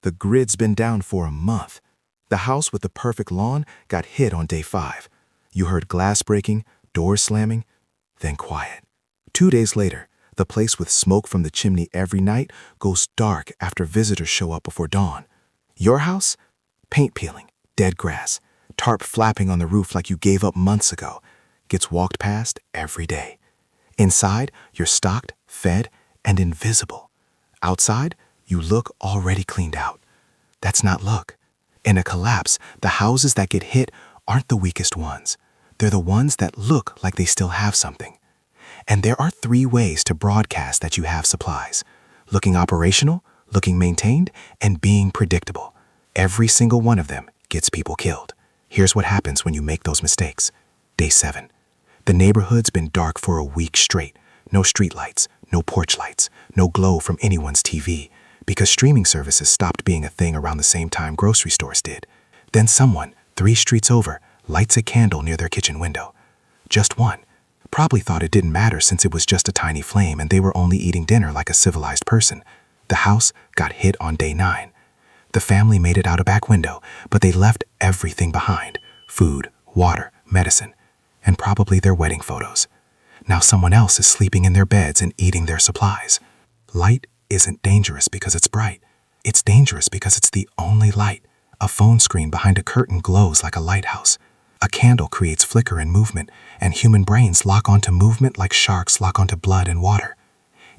The grid's been down for a month. The house with the perfect lawn got hit on day 5. You heard glass breaking, doors slamming, then quiet. 2 days later, the place with smoke from the chimney every night goes dark after visitors show up before dawn. Your house? Paint peeling, dead grass, tarp flapping on the roof like you gave up months ago, gets walked past every day. Inside, you're stocked, fed, and invisible. Outside, you look already cleaned out. That's not luck. In a collapse, the houses that get hit aren't the weakest ones. They're the ones that look like they still have something. And there are 3 ways to broadcast that you have supplies: looking operational, looking maintained, and being predictable. Every single one of them gets people killed. Here's what happens when you make those mistakes. Day 7. The neighborhood's been dark for a week straight. No streetlights, no porch lights, no glow from anyone's TV, because streaming services stopped being a thing around the same time grocery stores did. Then someone, 3 streets over, lights a candle near their kitchen window. Just one. Probably thought it didn't matter since it was just a tiny flame and they were only eating dinner like a civilized person. The house got hit on day 9. The family made it out a back window, but they left everything behind: food, water, medicine, and probably their wedding photos. Now someone else is sleeping in their beds and eating their supplies. Light isn't dangerous because it's bright. It's dangerous because it's the only light. A phone screen behind a curtain glows like a lighthouse. A candle creates flicker and movement, and human brains lock onto movement like sharks lock onto blood and water.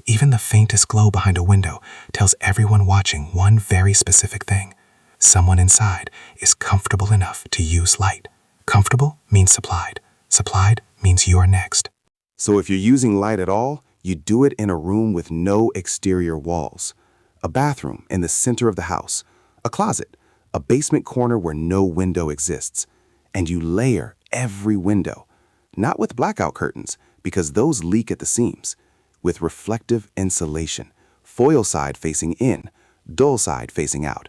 Even the faintest glow behind a window tells everyone watching one very specific thing: someone inside is comfortable enough to use light. Comfortable means supplied. Supplied means you're next. So if you're using light at all, you do it in a room with no exterior walls. A bathroom in the center of the house. A closet. A basement corner where no window exists. And you layer every window. Not with blackout curtains, because those leak at the seams. With reflective insulation. Foil side facing in, dull side facing out.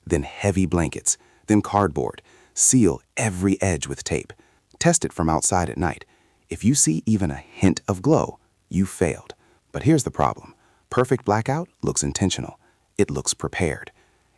Then heavy blankets. Then cardboard. Seal every edge with tape. Test it from outside at night. If you see even a hint of glow, you failed. But here's the problem. Perfect blackout looks intentional. It looks prepared.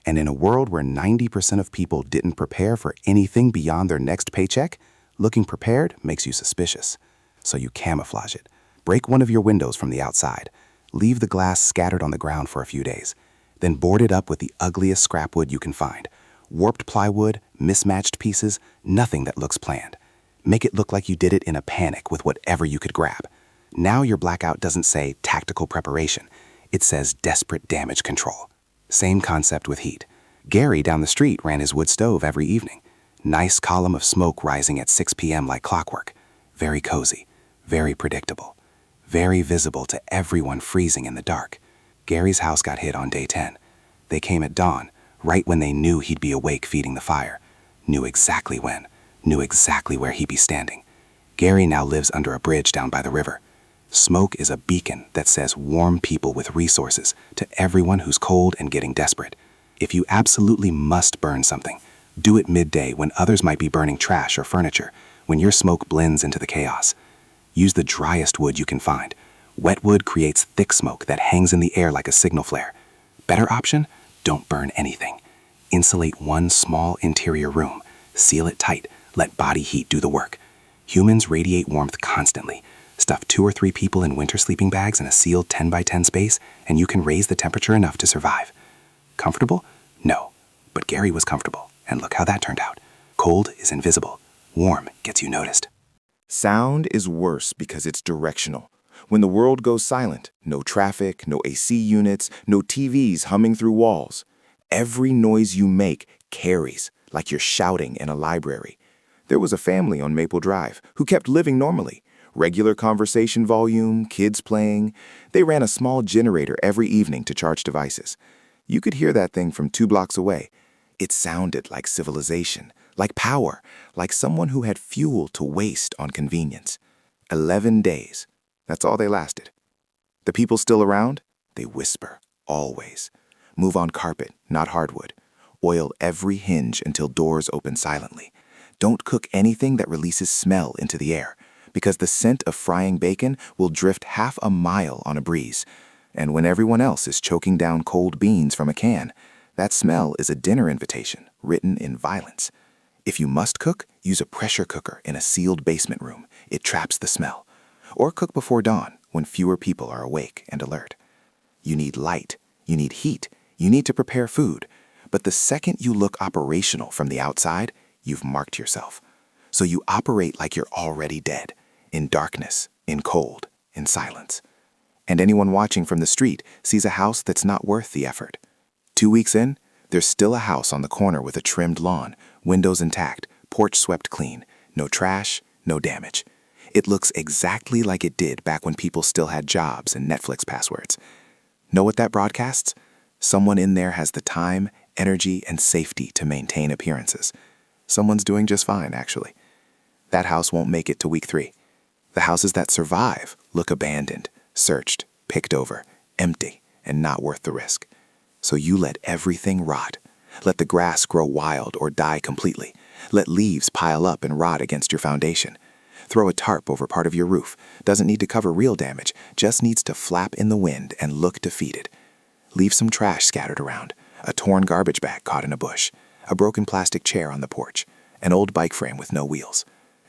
And in a world where 90% of people didn't prepare for anything beyond their next paycheck, looking prepared makes you suspicious. So you camouflage it. Break one of your windows from the outside. Leave the glass scattered on the ground for a few days. Then board it up with the ugliest scrap wood you can find. Warped plywood, mismatched pieces, nothing that looks planned. Make it look like you did it in a panic with whatever you could grab. Now your blackout doesn't say tactical preparation. It says desperate damage control. Same concept with heat. Gary down the street ran his wood stove every evening. Nice column of smoke rising at 6 p.m. like clockwork. Very cozy, very predictable, very visible to everyone freezing in the dark. Gary's house got hit on day 10. They came at dawn, right when they knew he'd be awake feeding the fire. Knew exactly when, knew exactly where he'd be standing. Gary now lives under a bridge down by the river. Smoke is a beacon that says warm people with resources to everyone who's cold and getting desperate. If you absolutely must burn something, do it midday when others might be burning trash or furniture, when your smoke blends into the chaos. Use the driest wood you can find. Wet wood creates thick smoke that hangs in the air like a signal flare. Better option? Don't burn anything. Insulate one small interior room. Seal it tight. Let body heat do the work. Humans radiate warmth constantly. Stuff 2 or 3 people in winter sleeping bags in a sealed 10 by 10 space, and you can raise the temperature enough to survive. Comfortable? No. But Gary was comfortable, and look how that turned out. Cold is invisible. Warm gets you noticed. Sound is worse because it's directional. When the world goes silent, no traffic, no AC units, no TVs humming through walls. Every noise you make carries, like you're shouting in a library. There was a family on Maple Drive who kept living normally. Regular conversation volume, kids playing. They ran a small generator every evening to charge devices. You could hear that thing from 2 blocks away. It sounded like civilization, like power, like someone who had fuel to waste on convenience. 11 days. That's all they lasted. The people still around? They whisper, always. Move on carpet, not hardwood. Oil every hinge until doors open silently. Don't cook anything that releases smell into the air, because the scent of frying bacon will drift half a mile on a breeze. And when everyone else is choking down cold beans from a can, That smell is a dinner invitation written in violence. If you must cook, use a pressure cooker in a sealed basement room. It traps the smell. Or cook before dawn when fewer people are awake and alert. You need light. You need heat. You need to prepare food. But the second you look operational from the outside, you've marked yourself. So you operate like you're already dead, in darkness, in cold, in silence. And anyone watching from the street sees a house that's not worth the effort. 2 weeks in, there's still a house on the corner with a trimmed lawn, windows intact, porch swept clean, no trash, no damage. It looks exactly like it did back when people still had jobs and Netflix passwords. Know what that broadcasts? Someone in there has the time, energy, and safety to maintain appearances. Someone's doing just fine, actually. That house won't make it to week 3. The houses that survive look abandoned, searched, picked over, empty, and not worth the risk. So you let everything rot. Let the grass grow wild or die completely. Let leaves pile up and rot against your foundation. Throw a tarp over part of your roof. Doesn't need to cover real damage, just needs to flap in the wind and look defeated. Leave some trash scattered around, a torn garbage bag caught in a bush, a broken plastic chair on the porch, an old bike frame with no wheels.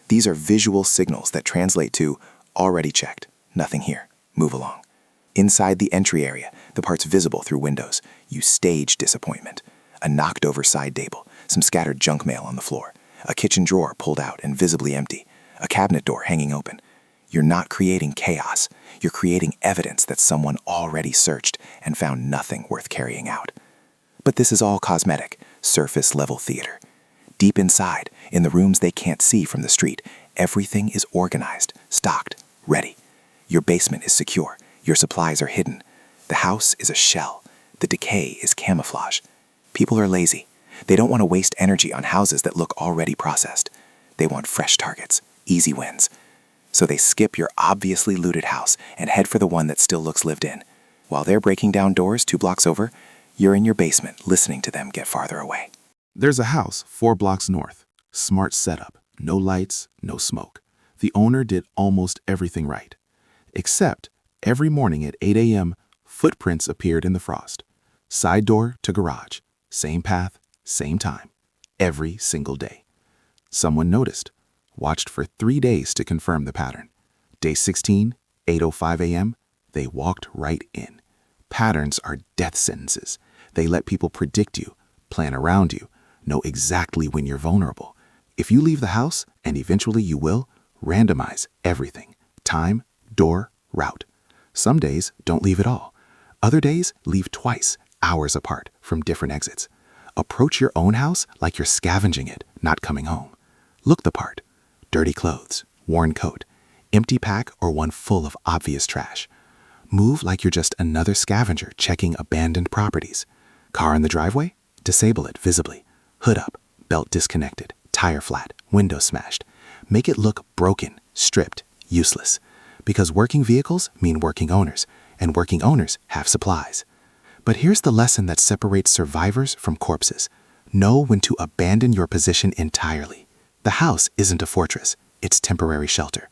These are visual signals that translate to already checked, nothing here, move along. Inside the entry area, the parts visible through windows, you stage disappointment. A knocked over side table, some scattered junk mail on the floor, a kitchen drawer pulled out and visibly empty, a cabinet door hanging open. You're not creating chaos. You're creating evidence that someone already searched and found nothing worth carrying out. But this is all cosmetic, surface-level theater. Deep inside, in the rooms they can't see from the street, everything is organized, stocked, ready. Your basement is secure. Your supplies are hidden. The house is a shell. The decay is camouflage. People are lazy. They don't want to waste energy on houses that look already processed. They want fresh targets, easy wins. So they skip your obviously looted house and head for the one that still looks lived in. While they're breaking down doors 2 blocks over, you're in your basement listening to them get farther away. There's a house 4 blocks north. Smart setup. No lights, no smoke. The owner did almost everything right. Except every morning at 8 a.m., footprints appeared in the frost. Side door to garage. Same path, same time. Every single day. Someone noticed. Watched for 3 days to confirm the pattern. Day 16, 8:05 a.m., they walked right in. Patterns are death sentences. They let people predict you, plan around you, know exactly when you're vulnerable. If you leave the house, and eventually you will, randomize everything. Time, door, route. Some days, don't leave at all. Other days, leave twice, hours apart, from different exits. Approach your own house like you're scavenging it, not coming home. Look the part. Dirty clothes, worn coat, empty pack or one full of obvious trash. Move like you're just another scavenger checking abandoned properties. Car in the driveway? Disable it visibly. Hood up, belt disconnected, tire flat, window smashed. Make it look broken, stripped, useless. Because working vehicles mean working owners, and working owners have supplies. But here's the lesson that separates survivors from corpses. Know when to abandon your position entirely. The house isn't a fortress, it's temporary shelter.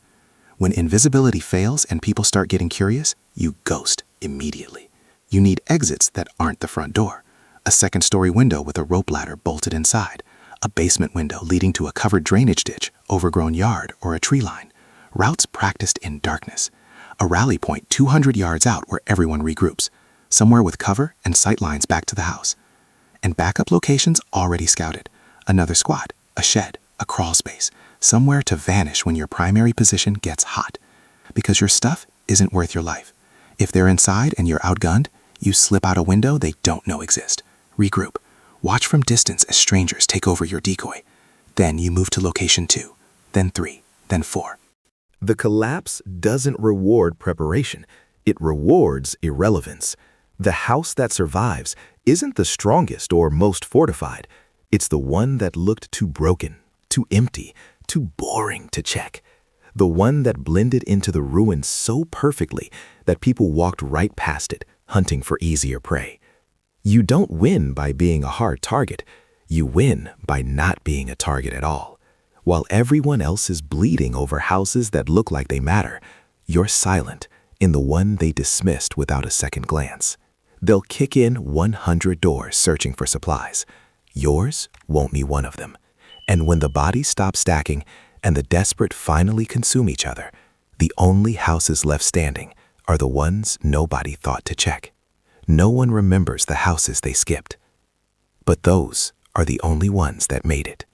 When invisibility fails and people start getting curious, you ghost immediately. You need exits that aren't the front door. A second-story window with a rope ladder bolted inside. A basement window leading to a covered drainage ditch, overgrown yard, or a tree line. Routes practiced in darkness. A rally point 200 yards out where everyone regroups. Somewhere with cover and sight lines back to the house. And backup locations already scouted. Another squad, a shed, a crawl space, somewhere to vanish when your primary position gets hot. Because your stuff isn't worth your life. If they're inside and you're outgunned, you slip out a window they don't know exist. Regroup. Watch from distance as strangers take over your decoy. Then you move to location 2, then 3, then 4. The collapse doesn't reward preparation. It rewards irrelevance. The house that survives isn't the strongest or most fortified. It's the one that looked too broken, too empty, too boring to check. The one that blended into the ruins so perfectly that people walked right past it, hunting for easier prey. You don't win by being a hard target. You win by not being a target at all. While everyone else is bleeding over houses that look like they matter, you're silent in the one they dismissed without a second glance. They'll kick in 100 doors searching for supplies. Yours won't be one of them. And when the bodies stop stacking and the desperate finally consume each other, the only houses left standing are the ones nobody thought to check. No one remembers the houses they skipped. But those are the only ones that made it.